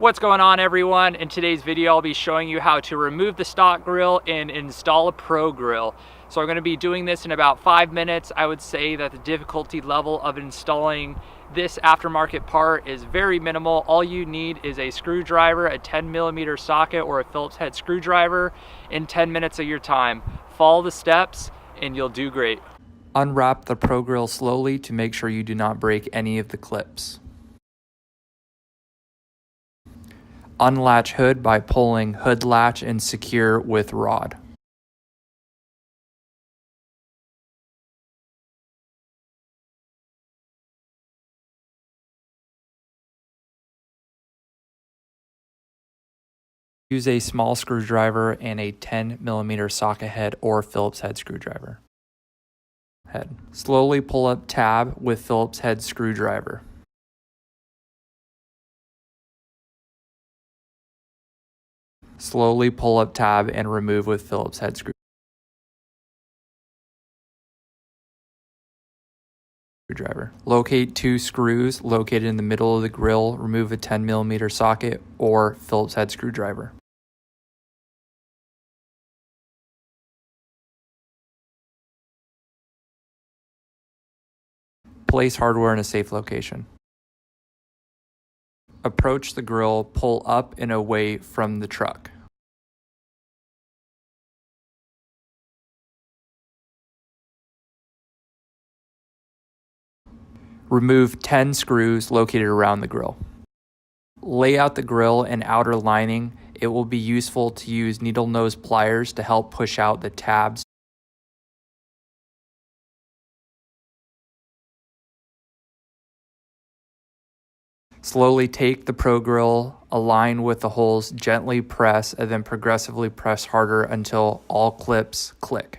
What's going on, everyone? In today's video I'll be showing you how to remove the stock grill and install a pro grill. So I'm going to be doing this in about 5 minutes. I would say that the difficulty level of installing this aftermarket part is very minimal. All you need is a screwdriver, a 10mm socket, or a Phillips head screwdriver in 10 minutes of your time. Follow the steps and you'll do great. Unwrap the pro grill slowly to make sure you do not break any of the clips. Unlatch hood by pulling hood latch and secure with rod. Use a small screwdriver and a 10mm socket head or Phillips head screwdriver. Slowly pull up tab with Phillips head screwdriver. Slowly pull up tab and remove with Phillips head screwdriver. Locate 2 screws located in the middle of the grill. Remove a 10mm socket or Phillips head screwdriver. Place hardware in a safe location. Approach the grill, pull up and away from the truck. Remove 10 screws located around the grill. Lay out the grill and outer lining. It will be useful to use needle nose pliers to help push out the tabs. Slowly take the pro grill, align with the holes, gently press, and then progressively press harder until all clips click.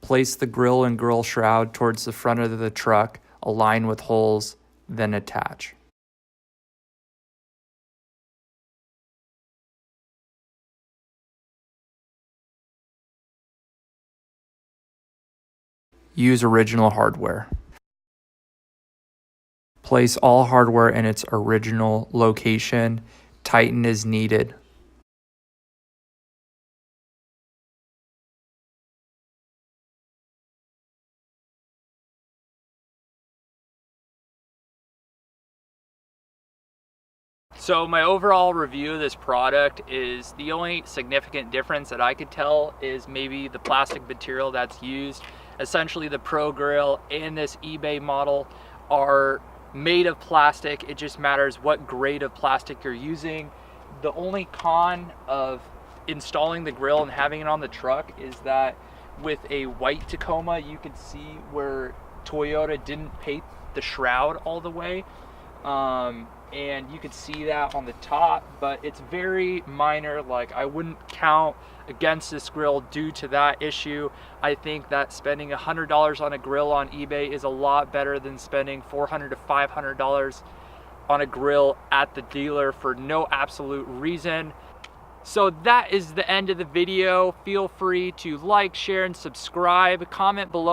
Place the grill and grill shroud towards the front of the truck, align with holes, then attach. Use original hardware. Place all hardware in its original location. Tighten as needed. So my overall review of this product is the only significant difference that I could tell is maybe the plastic material that's used. Essentially the Pro Grill and this eBay model are made of plastic. It just matters what grade of plastic you're using. The only con of installing the grill and having it on the truck is that with a white Tacoma, you could see where Toyota didn't paint the shroud all the way. And you could see that on the top, but it's very minor. Like, I wouldn't count against this grill due to that issue. I think that spending $100 on a grill on eBay is a lot better than spending $400 to $500 on a grill at the dealer for no absolute reason. So that is the end of the video. Feel free to like, share, and subscribe. Comment below